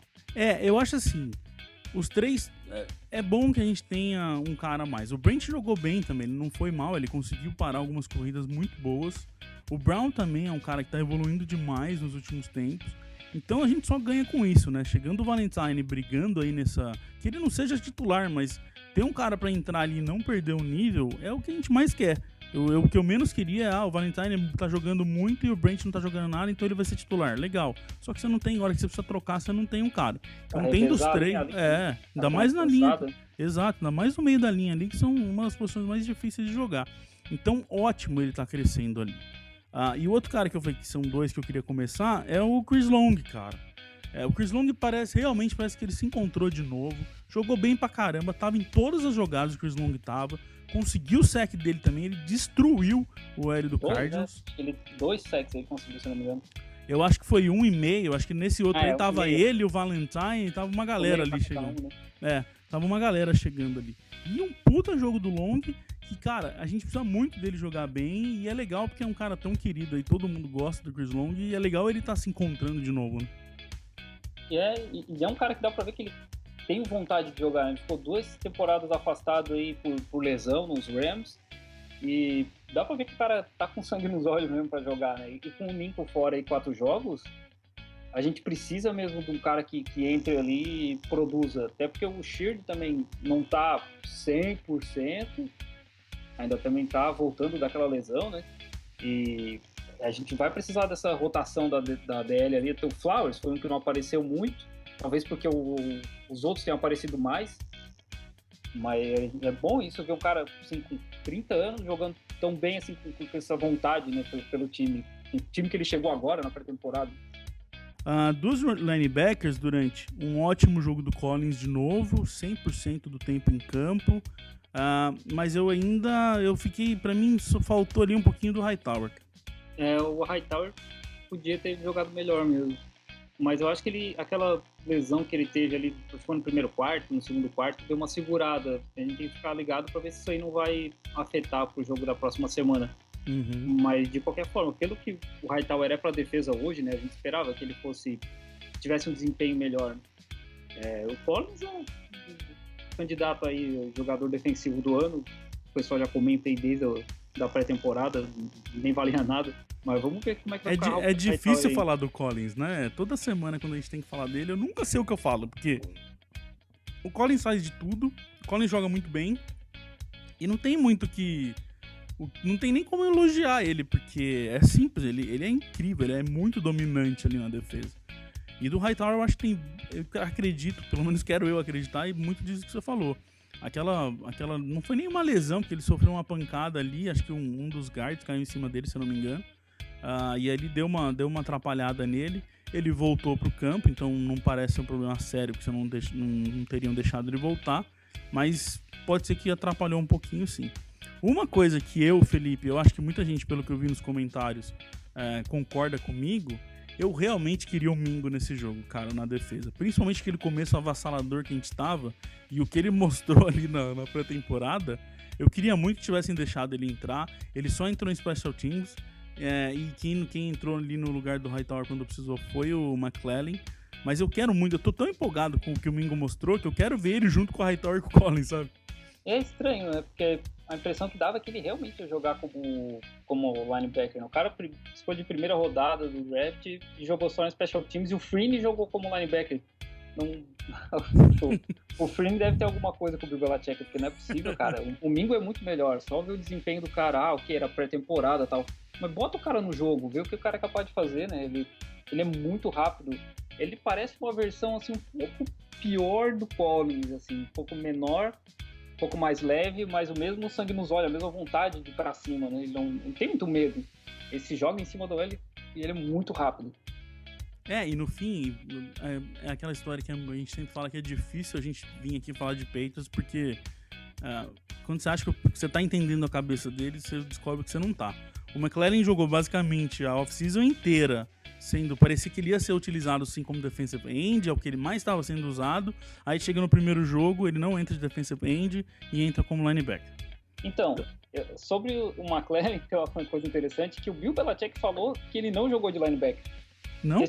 Eu acho assim, os 3, é bom que a gente tenha um cara a mais. O Brent jogou bem também, ele não foi mal, ele conseguiu parar algumas corridas muito boas. O Brown também é um cara que tá evoluindo demais nos últimos tempos. Então a gente só ganha com isso, né? Chegando o Valentine brigando aí nessa... Que ele não seja titular, mas ter um cara pra entrar ali e não perder o nível é o que a gente mais quer. O que eu menos queria é, o Valentine tá jogando muito e o Brent não tá jogando nada, então ele vai ser titular. Legal. Só que você não tem, hora que você precisa trocar, você não tem um cara. Então tem dos 3. Ainda mais na linha. Exato, ainda mais no meio da linha ali, que são uma das posições mais difíceis de jogar. Então, ótimo ele tá crescendo ali. E o outro cara que eu falei que são 2 que eu queria começar é o Chris Long, cara. O Chris Long realmente parece que ele se encontrou de novo, jogou bem pra caramba, tava em todas as jogadas que o Chris Long tava, conseguiu o sack dele também, ele destruiu o L do Cardinals. 2 sacks ele conseguiu, se não me engano. Eu acho que foi 1,5, acho que nesse outro aí tava ele, o Valentine, tava uma galera ali chegando. Né? Tava uma galera chegando ali. E um puta jogo do Long, que, cara, a gente precisa muito dele jogar bem, e é legal porque é um cara tão querido aí, todo mundo gosta do Chris Long, e é legal ele tá se encontrando de novo, né? E é um cara que dá pra ver que ele tem vontade de jogar, né? Ele ficou 2 temporadas afastado aí por lesão nos Rams, e dá pra ver que o cara tá com sangue nos olhos mesmo pra jogar, né? E com o Lincoln fora aí 4 jogos, a gente precisa mesmo de um cara que entre ali e produza. Até porque o Sheard também não tá 100%, ainda também tá voltando daquela lesão, né? E a gente vai precisar dessa rotação da DL ali. Até o Flowers foi um que não apareceu muito, talvez porque os outros tenham aparecido mais. Mas é bom isso, ver um cara assim, com 30 anos jogando tão bem assim, com essa vontade, né, pelo time. O time que ele chegou agora na pré-temporada. Dos linebackers, durante um ótimo jogo do Collins de novo, 100% do tempo em campo, mas eu fiquei, pra mim, só faltou ali um pouquinho do Hightower. O Hightower podia ter jogado melhor mesmo, mas eu acho que aquela lesão que ele teve ali, foi no primeiro quarto, no segundo quarto, deu uma segurada. A gente tem que ficar ligado pra ver se isso aí não vai afetar pro jogo da próxima semana. Uhum. Mas de qualquer forma, pelo que o Hightower é para defesa hoje, né, a gente esperava que ele tivesse um desempenho melhor. O Collins é um candidato aí, jogador defensivo do ano. O pessoal já comenta aí desde a pré-temporada, nem valia nada. Mas vamos ver como é que vai ficar. É difícil falar do Collins, né? Toda semana quando a gente tem que falar dele, eu nunca sei o que eu falo, porque o Collins faz de tudo, o Collins joga muito bem e não tem muito que... Não tem nem como elogiar ele, porque é simples, ele é incrível, ele é muito dominante ali na defesa. E do Hightower eu acho que eu acredito, pelo menos quero eu acreditar, e muito disso que você falou. Aquela não foi nem uma lesão, porque ele sofreu uma pancada ali, acho que um dos guards caiu em cima dele, se eu não me engano. E aí deu uma atrapalhada nele, ele voltou pro campo, então não parece ser um problema sério, porque não teriam deixado ele voltar, mas pode ser que atrapalhou um pouquinho sim. Uma coisa que Felipe, eu acho que muita gente, pelo que eu vi nos comentários, concorda comigo, eu realmente queria o Mingo nesse jogo, cara, na defesa. Principalmente aquele começo avassalador que a gente estava, e o que ele mostrou ali na pré-temporada, eu queria muito que tivessem deixado ele entrar. Ele só entrou em Special Teams, e quem entrou ali no lugar do Hightower quando precisou foi o McClellan. Mas eu tô tão empolgado com o que o Mingo mostrou, que eu quero ver ele junto com o Hightower e com o Collins, sabe? É estranho, né? Porque a impressão que dava é que ele realmente ia jogar como linebacker, né? O cara foi de primeira rodada do draft e jogou só no Special Teams, e o Freeney jogou como linebacker. O Freeney deve ter alguma coisa com o Bill Belichick, porque não é possível, cara. O Mingo é muito melhor, só ver o desempenho do cara, era pré-temporada e tal. Mas bota o cara no jogo, vê o que o cara é capaz de fazer, né? Ele é muito rápido. Ele parece uma versão, assim, um pouco pior do Collins, assim, um pouco menor, um pouco mais leve, mas o mesmo sangue nos olhos, a mesma vontade de ir pra cima, né? Ele não tem muito medo. Ele se joga em cima do L e ele é muito rápido. E no fim, é aquela história que a gente sempre fala que é difícil a gente vir aqui falar de Patriots, porque quando você acha que você tá entendendo a cabeça dele, você descobre que você não tá. O McClellan jogou basicamente a off-season inteira, parecia que ele ia ser utilizado sim como defensive end, é o que ele mais estava sendo usado. Aí chega no primeiro jogo, ele não entra de defensive end e entra como linebacker. Então, sobre o McClellan, tem uma coisa interessante, que o Bill Belichick falou que ele não jogou de linebacker. Não?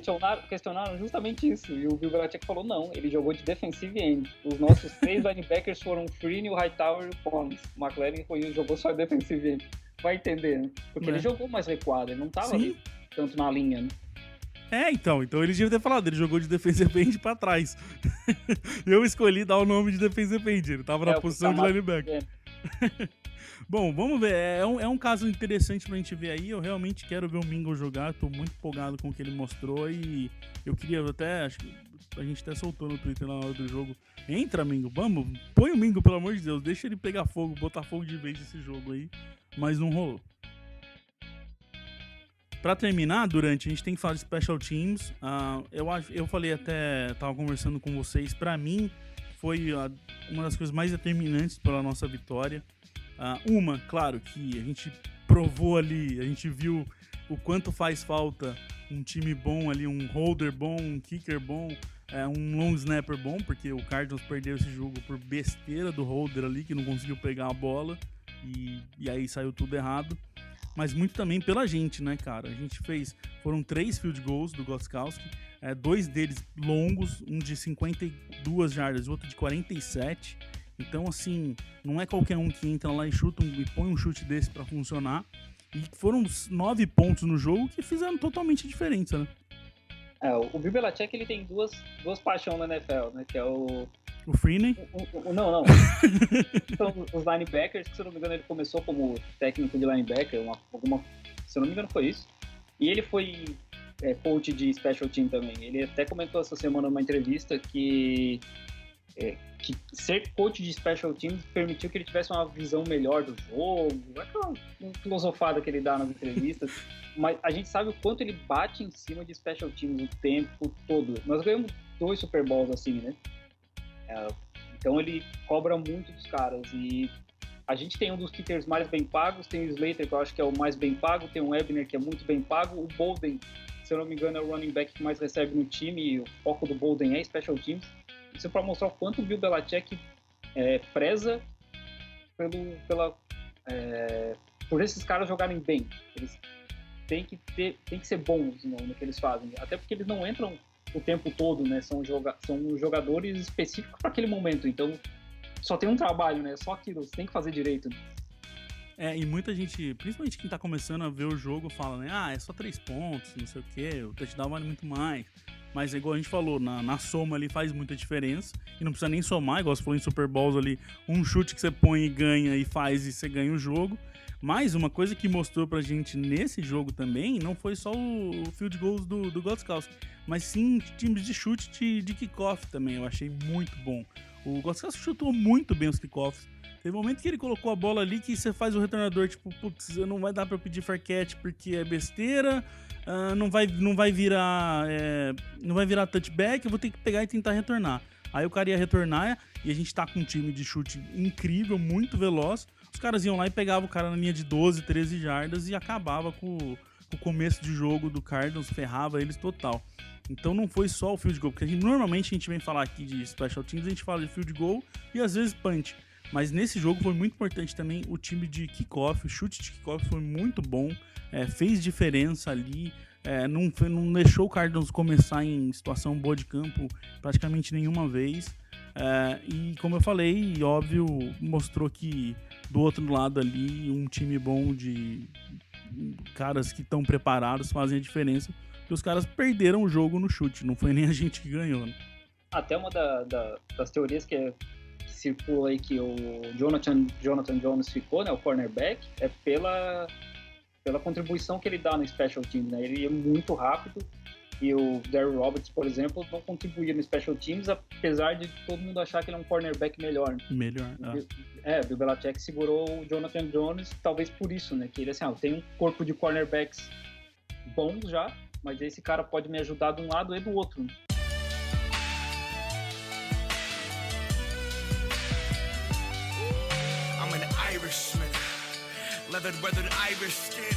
Questionaram justamente isso, e o Bill Belichick falou não, ele jogou de defensive end. Os nossos 3 linebackers foram o Freeney, o Hightower e o Collins. O McClellan jogou só defensive end. Vai entender, né? Porque ele jogou mais recuado, ele não tava ali, tanto na linha, né? Então ele devia ter falado, ele jogou de defensive end pra trás. Eu escolhi dar o nome de defensive end, ele tava na posição de linebacker. Bom, vamos ver, é um caso interessante pra gente ver aí. Eu realmente quero ver o Mingo jogar, tô muito empolgado com o que ele mostrou, e eu queria até, acho que a gente até soltou no Twitter na hora do jogo, entra Mingo, vamos, põe o Mingo, pelo amor de Deus, deixa ele pegar fogo, botar fogo de vez nesse jogo aí, mas não rolou. Pra terminar, Durante, a gente tem que falar de Special Teams. Eu falei até, tava conversando com vocês, pra mim foi uma das coisas mais determinantes pela nossa vitória. Claro que a gente provou ali, a gente viu o quanto faz falta um time bom ali, um holder bom, um kicker bom, um long snapper bom, porque o Cardinals perdeu esse jogo por besteira do holder ali, que não conseguiu pegar a bola, e aí saiu tudo errado. Mas muito também pela gente, né, cara? A gente foram 3 field goals do Gostkowski, 2 deles longos, um de 52 jardas e outro de 47. Então, assim, não é qualquer um que entra lá e põe um chute desse pra funcionar. E foram 9 pontos no jogo que fizeram totalmente a diferença, né? O Bill Belichick, ele tem duas paixões na NFL, né? Que é o Freeney? Não. São os linebackers, que se eu não me engano ele começou como técnico de linebacker, se eu não me engano foi isso. E ele foi coach de special team também. Ele até comentou essa semana numa entrevista que ser coach de special teams permitiu que ele tivesse uma visão melhor do jogo, aquela filosofada que ele dá nas entrevistas. Mas a gente sabe o quanto ele bate em cima de special teams o tempo todo. Nós ganhamos 2 Super Bowls assim, né? Então ele cobra muito dos caras. E a gente tem um dos kickers mais bem pagos, tem o Slater, que eu acho que é o mais bem pago, tem o Ebner, que é muito bem pago, o Bolden, se eu não me engano, é o running back que mais recebe no time, e o foco do Bolden é special teams. Isso é para mostrar o quanto o Bill Belichick preza por esses caras jogarem bem. Eles têm que ser bons no que eles fazem, até porque eles não entram o tempo todo, né? São jogadores específicos para aquele momento, então só tem um trabalho, né? Só aquilo, você tem que fazer direito. E muita gente, principalmente quem tá começando a ver o jogo, fala, né? É só 3 pontos, não sei o quê, o touchdown vale muito mais. Mas igual a gente falou, na soma ali faz muita diferença. E não precisa nem somar, igual você falou em Super Bowls ali, um chute que você põe e ganha e faz e você ganha o jogo. Mas uma coisa que mostrou pra gente nesse jogo também, não foi só o field goals do Gostkowski, mas sim times de chute de kickoff também, eu achei muito bom. O Gostkowski chutou muito bem os kickoffs. Teve um momento que ele colocou a bola ali que você faz o retornador, tipo, putz, não vai dar pra eu pedir fair catch porque é besteira, não vai virar touchback, eu vou ter que pegar e tentar retornar. Aí o cara ia retornar e a gente tá com um time de chute incrível, muito veloz. Os caras iam lá e pegavam o cara na linha de 12, 13 jardas e acabava com o começo de jogo do Cardinals, ferrava eles total. Então não foi só o field goal, porque normalmente a gente vem falar aqui de special teams, a gente fala de field goal e às vezes punch. Mas nesse jogo foi muito importante também o time de kickoff, o chute de kickoff foi muito bom, fez diferença ali, não deixou o Cardinals começar em situação boa de campo praticamente nenhuma vez. E como eu falei, óbvio, mostrou que do outro lado ali um time bom de caras que estão preparados fazem a diferença, porque os caras perderam o jogo no chute, não foi nem a gente que ganhou, né? Até uma das teorias que circulou aí que o Jonathan Jones ficou, né, o cornerback, é pela contribuição que ele dá no special teams, né? Ele é muito rápido. E o Darryl Roberts, por exemplo, não contribuía no special teams, apesar de todo mundo achar que ele é um cornerback melhor. O Bill Belichick segurou o Jonathan Jones, talvez por isso, né? Que ele assim, tem um corpo de cornerbacks bons já, mas esse cara pode me ajudar de um lado e do outro. I'm an Irishman, leathered, weathered Irish skin,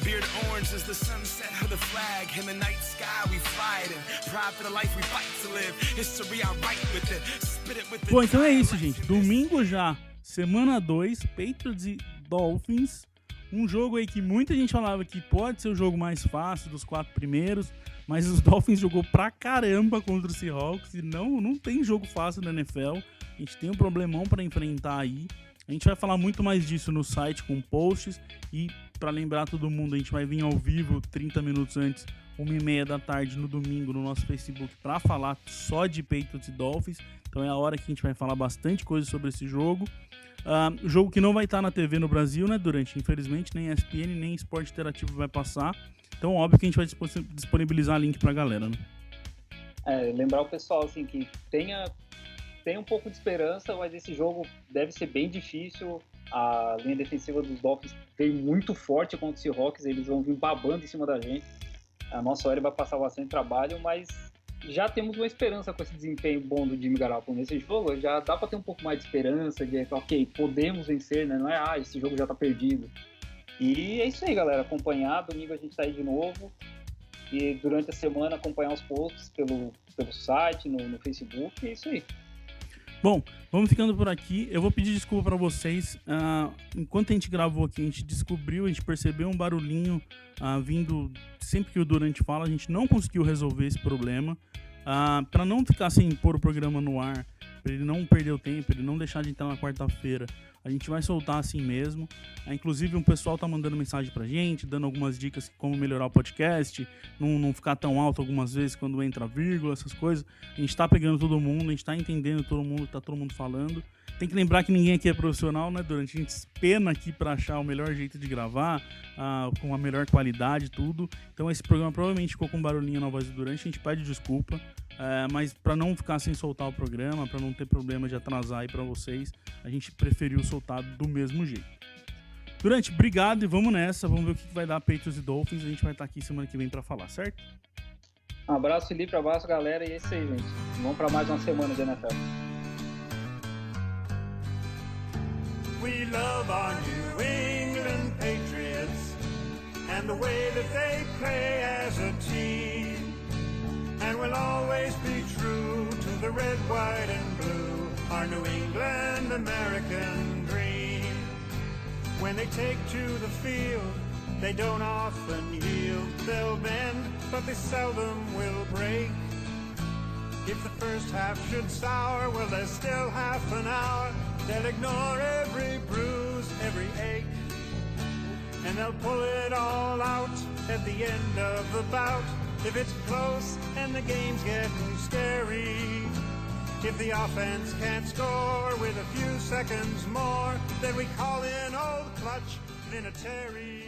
beard orange as the sunset of the flag. In the night sky we fly it, and pride for the life we fight to live. History I write with it, spit it with it. Bom, então é isso, gente. Domingo já, semana 2, Patriots e Dolphins. Um jogo aí que muita gente falava que pode ser o jogo mais fácil dos 4 primeiros, mas os Dolphins jogou pra caramba contra o Seahawks e não tem jogo fácil na NFL. A gente tem um problemão pra enfrentar aí. A gente vai falar muito mais disso no site com posts e para lembrar todo mundo, a gente vai vir ao vivo 30 minutos antes, 1h30 da tarde no domingo no nosso Facebook para falar só de Patriots e Dolphins. Então é a hora que a gente vai falar bastante coisa sobre esse jogo. O jogo que não vai estar na TV no Brasil, né, Durante? Infelizmente, nem ESPN, nem Esporte Interativo vai passar. Então, óbvio que a gente vai disponibilizar link pra galera, né? Lembrar o pessoal, assim, que tenha um pouco de esperança, mas esse jogo deve ser bem difícil. A linha defensiva dos Dolphins veio muito forte contra os Seahawks, eles vão vir babando em cima da gente. A nossa hora vai passar bastante trabalho, mas já temos uma esperança com esse desempenho bom do Jimmy Garoppolo nesse jogo. Já dá para ter um pouco mais de esperança, de ok, podemos vencer, né? Não é, esse jogo já tá perdido. E é isso aí, galera, acompanhar, domingo a gente tá aí de novo. E durante a semana acompanhar os posts pelo site, no Facebook, é isso aí. Bom, vamos ficando por aqui. Eu vou pedir desculpa para vocês. Enquanto a gente gravou aqui, a gente percebeu um barulhinho vindo sempre que o Durante fala. A gente não conseguiu resolver esse problema. Pra não ficar sem pôr o programa no ar, pra ele não perder o tempo, ele não deixar de entrar na quarta-feira, a gente vai soltar assim mesmo. Inclusive, um pessoal tá mandando mensagem pra gente, dando algumas dicas de como melhorar o podcast, não ficar tão alto algumas vezes quando entra vírgula, essas coisas. A gente tá pegando todo mundo, a gente tá entendendo todo mundo, tá todo mundo falando. Tem que lembrar que ninguém aqui é profissional, né, Durante? A gente espena aqui pra achar o melhor jeito de gravar, com a melhor qualidade, tudo. Então esse programa provavelmente ficou com barulhinho na voz do Durante, a gente pede desculpa. Mas para não ficar sem soltar o programa, para não ter problema de atrasar aí para vocês, a gente preferiu soltar do mesmo jeito. Durante, obrigado e vamos nessa. Vamos ver o que vai dar Patriots e Dolphins. A gente vai estar aqui semana que vem para falar, certo? Um abraço, Felipe, abraço, galera. E é isso aí, gente. Vamos para mais uma semana de NFL. We love our New England Patriots and the way that they play as a team. And we'll always be true to the red, white, and blue, our New England American dream. When they take to the field, they don't often yield. They'll bend, but they seldom will break. If the first half should sour, well, there's still half an hour. They'll ignore every bruise, every ache, and they'll pull it all out at the end of the bout. If it's close and the game's getting scary, if the offense can't score with a few seconds more, then we call in old Clutch Vinatieri.